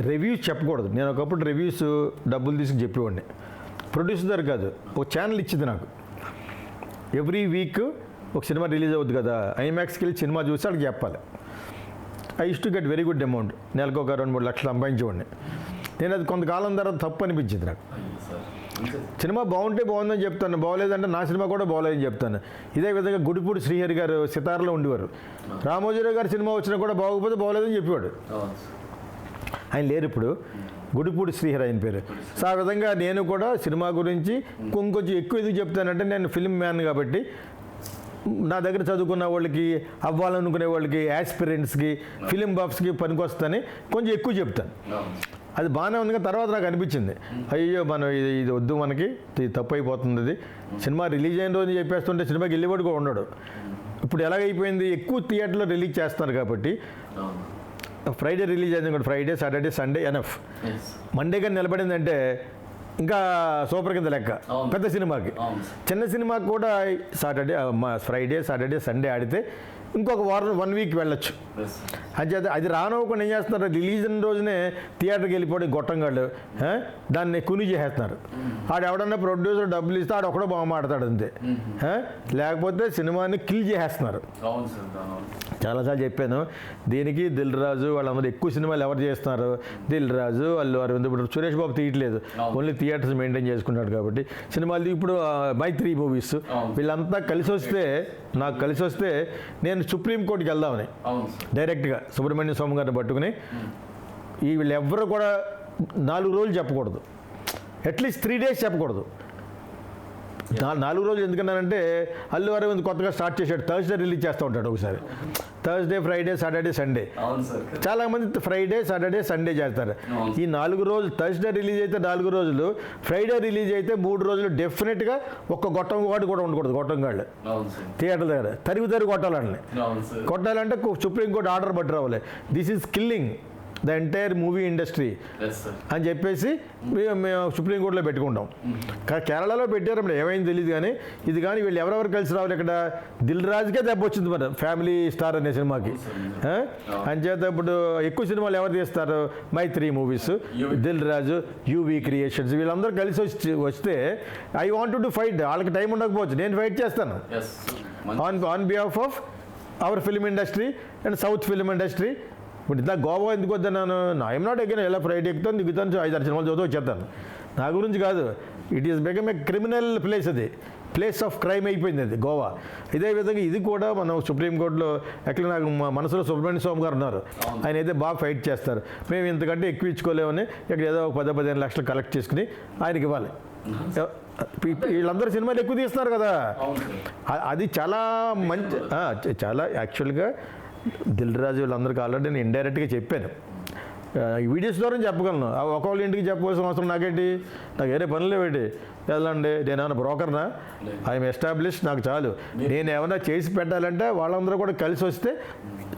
Reviews చెప్పకూడదు. నేను ఒకప్పుడు రివ్యూస్ డబ్బులు తీసుకుని చెప్పేవాడిని. ప్రొడ్యూసర్ కాదు, ఒక ఛానల్ ఇచ్చింది నాకు. ఎవ్రీ వీక్ ఒక సినిమా రిలీజ్ అవుద్ది కదా, ఐమాక్స్కి వెళ్ళి సినిమా చూసి వాళ్ళకి చెప్పాలి. I use to get very good amount. నెలకు ఒక 2-3 లక్షలు సంపాదించేవాడిని. నేను అది కొంతకాలం తర్వాత తప్పు అనిపించింది నాకు. సినిమా బాగుంటే బాగుందని చెప్తాను, బాగోలేదంటే నా సినిమా కూడా బాగోలేదని చెప్తాను. ఇదే విధంగా గుడిపూడి శ్రీహరి గారు సితార్లో ఉండేవారు. రామోజీరావు గారి సినిమా వచ్చినా కూడా బాగోకపోతే బాగోలేదని చెప్పేవాడు. ఆయన లేరు ఇప్పుడు, గుడిపూడి శ్రీహరి ఆయన పేరు. సో ఆ విధంగా నేను కూడా సినిమా గురించి కొంచెం ఎక్కువ ఎందుకు చెప్తానంటే, నేను ఫిల్మ్ మ్యాన్ కాబట్టి నా దగ్గర చదువుకున్న వాళ్ళకి, అవ్వాలనుకునే వాళ్ళకి, యాస్పిరెంట్స్కి, ఫిలిం బఫ్స్కి పనికొస్తుందని కొంచెం ఎక్కువ చెప్తాను. అది బాగానే ఉంది. తర్వాత నాకు అనిపించింది, అయ్యో మనం ఇది వద్దు, మనకి ఇది తప్పు అయిపోతుంది. ఇది సినిమా రిలీజ్ అయిన రోజు చెప్పేస్తుంటే సినిమాకి వెళ్ళేవాడు కూడా ఉండడు. ఇప్పుడు ఎలాగైపోయింది, ఎక్కువ థియేటర్లో రిలీజ్ చేస్తున్నారు కాబట్టి ఫ్రైడే రిలీజ్ అయింది కూడా, Friday, Saturday, Sunday enough. Monday కానీ నిలబడిందంటే ఇంకా సూపర్ కింద లెక్క. పెద్ద సినిమాకి, చిన్న సినిమాకి కూడా ఫ్రైడే, సాటర్డే, సండే ఆడితే ఇంకొక వారం 1 వీక్ వెళ్ళొచ్చు. అది రానవ్వకుండా ఏం చేస్తున్నారు, రిలీజ్ అయిన రోజునే థియేటర్కి వెళ్ళిపోయి గొట్టంగాళ్ళు దాన్ని కుని చేసేస్తున్నారు. ఆడు ఎవడన్నా ప్రొడ్యూసర్ డబ్బులు ఇస్తే ఆడు ఒకడో బాగా మాడతాడు అంతే. లేకపోతే సినిమాని కిల్ చేసేస్తున్నారు. చాలాసార్లు చెప్పాను దీనికి. దిల్ రాజు వాళ్ళందరూ ఎక్కువ సినిమాలు ఎవరు చేస్తున్నారు, దిల్ రాజు, అల్లు అరవింద్. ఇప్పుడు సురేష్ బాబు తీయట్లేదు, ఓన్లీ థియేటర్స్ మెయింటైన్ చేసుకుంటాడు కాబట్టి సినిమాలు. ఇప్పుడు మైత్రి మూవీస్ వీళ్ళంతా కలిసి వస్తే, నాకు కలిసి వస్తే నేను సుప్రీంకోర్టుకి వెళ్దామని డైరెక్ట్గా సుబ్రహ్మణ్య స్వామి గారిని పట్టుకుని, వీళ్ళు ఎవ్వరు కూడా 4 రోజులు చెప్పకూడదు, అట్లీస్ట్ 3 days చెప్పకూడదు. 4 రోజులు ఎందుకన్నానంటే, అల్లు అరవింద్ కొత్తగా స్టార్ట్ చేశాడు, థర్స్డే రిలీజ్ చేస్తూ ఉంటాడు ఒకసారి. Thursday, Friday, Saturday, Sunday. చాలామంది ఫ్రైడే, సాటర్డే, సండే చేస్తారు. ఈ 4 రోజులు, థర్స్డే రిలీజ్ అయితే 4 రోజులు, ఫ్రైడే రిలీజ్ అయితే 3 రోజులు డెఫినెట్గా ఒక్క గొట్టం వాడు కూడా ఉండకూడదు. గొట్టంగాళ్ళు థియేటర్ దగ్గర తరిగి కొట్టాలని, కొట్టాలంటే సుప్రీంకోర్టు ఆర్డర్ పట్టి రావాలి. This is killing the entire movie industry అని చెప్పేసి మేము సుప్రీంకోర్టులో పెట్టుకుంటాం. కేరళలో పెట్టారు, అప్పుడు ఏమైంది తెలియదు. కానీ ఇది కానీ వీళ్ళు ఎవరెవరు కలిసి రావాలి. ఇక్కడ దిల్ రాజుకే దెబ్బ వచ్చింది మరి, ఫ్యామిలీ స్టార్ అనే సినిమాకి. అంచేత ఇప్పుడు ఎక్కువ సినిమాలు ఎవరు తీస్తారు, మైత్రి movies, Dil Raju, UV creations, వీళ్ళందరూ కలిసి వస్తే ఐ వాంట్ టు ఫైట్. వాళ్ళకి టైం ఉండకపోవచ్చు, నేను ఫైట్ చేస్తాను on behalf of our film industry and south film industry. ఇప్పుడు ఇంత గోవా ఎందుకు వద్దన్నాను, ఐఎమ్ నాట్ అగైన్. ఎలా ఫ్రైడే ఎక్కుతాను, దిగుతాను, 5-6 సినిమాలు చదువు వచ్చేస్తాను. నా గురించి కాదు, it is become a criminal place. అది ప్లేస్ ఆఫ్ క్రైమ్ అయిపోయింది అది గోవా. ఇదే విధంగా ఇది కూడా మనం సుప్రీంకోర్టులో ఎక్కడ, నాకు మనసులో సుబ్రహ్మణ్య స్వామి గారు ఉన్నారు, ఆయన అయితే బాగా ఫైట్ చేస్తారు. మేము ఇంతకంటే ఎక్కువ ఇచ్చుకోలేమని ఇక్కడ ఏదో ఒక 10-15 లక్షలు కలెక్ట్ చేసుకుని ఆయనకి ఇవ్వాలి. వీళ్ళందరూ సినిమాలు ఎక్కువ తీస్తున్నారు కదా, అది చాలా మంచి. చాలా యాక్చువల్గా దిల్ రాజు వీళ్ళందరికీ ఆల్రెడీ నేను ఇండైరెక్ట్గా చెప్పాను, ఈ వీడియోస్ ద్వారా చెప్పగలను. ఒకళ్ళ ఇంటికి చెప్పవలసిన అవసరం నాకేంటి, నాకు వేరే పనులు ఏంటి. వెళ్ళండి, నేను ఏమైనా బ్రోకర్నా, ఐఎమ్ ఎస్టాబ్లిష్, నాకు చాలు. నేను ఏమైనా చేసి పెట్టాలంటే వాళ్ళందరూ కూడా కలిసి వస్తే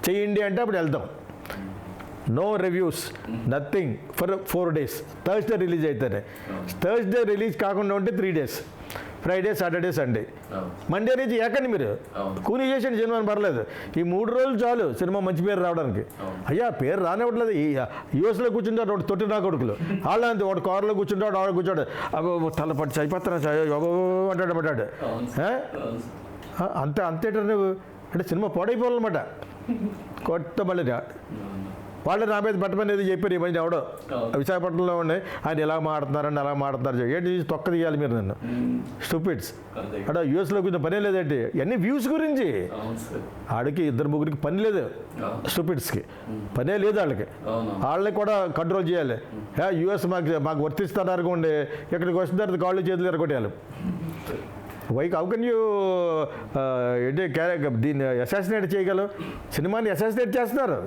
చెయ్యండి అంటే అప్పుడు వెళ్తాం. No reviews, nothing for 4 days. Thursday release అవుతానే, థర్స్డే రిలీజ్ కాకుండా ఉంటే 3 days, Friday, Saturday, Sunday. Monday నుంచి ఏకండి మీరు కూలీ చేసేయండి సినిమాని, పర్లేదు. ఈ 3 రోజులు చాలు సినిమా మంచి పేరు రావడానికి. అయ్యా పేరు రానివ్వట్లేదు. ఈ యూఎస్లో కూర్చుంటాడు వాడు తొట్టి నా కొడుకులు, వాళ్ళంతే. వాడు కారులో కూర్చుంటాడు, ఆడ కూర్చోడు, అబ్బో తలపట్టి చైపోతాను అంటాడు. అంతేట నువ్వు అంటే సినిమా పాడైపోవాలన్నమాట. కొత్త మళ్ళీ వాళ్ళు నా మీద పట్టమని ఏదో చెప్పారు ఈ మధ్య ఎవడో విశాఖపట్నంలో ఉండి, ఆయన ఎలా మాడుతున్నారండి అలా మాడుతున్నారు. ఏంటి తొక్క తీయాలి మీరు నన్ను, స్టూపిడ్స్. అంటే యూఎస్లో కొంచెం పనే లేదండి, అన్ని వ్యూస్ గురించి. ఆడికి 2-3 పని లేదు, స్టూపిడ్స్కి పనే లేదు. వాళ్ళని కూడా కంట్రోల్ చేయాలి. యూఎస్ మాకు వర్తిస్తారు అనుకోండి, ఇక్కడికి వచ్చిన తర్వాత కాళ్ళు చేతులు ఎరగొట్టేయాలి. హౌ కెన్ యూ ఏంటి దీన్ని అసాసినేట్ చేయగలవు? సినిమాని అసాసినేట్ చేస్తున్నారు.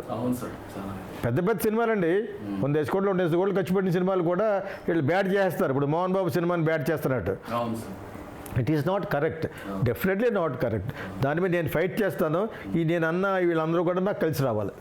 పెద్ద పెద్ద సినిమాలండి, 100 కోట్లు 100 కోట్లు ఖర్చు పెట్టిన సినిమాలు కూడా వీళ్ళు బ్యాడ్ చేస్తారు. ఇప్పుడు మోహన్ బాబు సినిమాని బ్యాడ్ చేస్తున్నట్టు. It is not correct, definitely not correct. దాని మీద నేను ఫైట్ చేస్తాను. నేను అన్న వీళ్ళందరూ కూడా నాకు కలిసి రావాలి.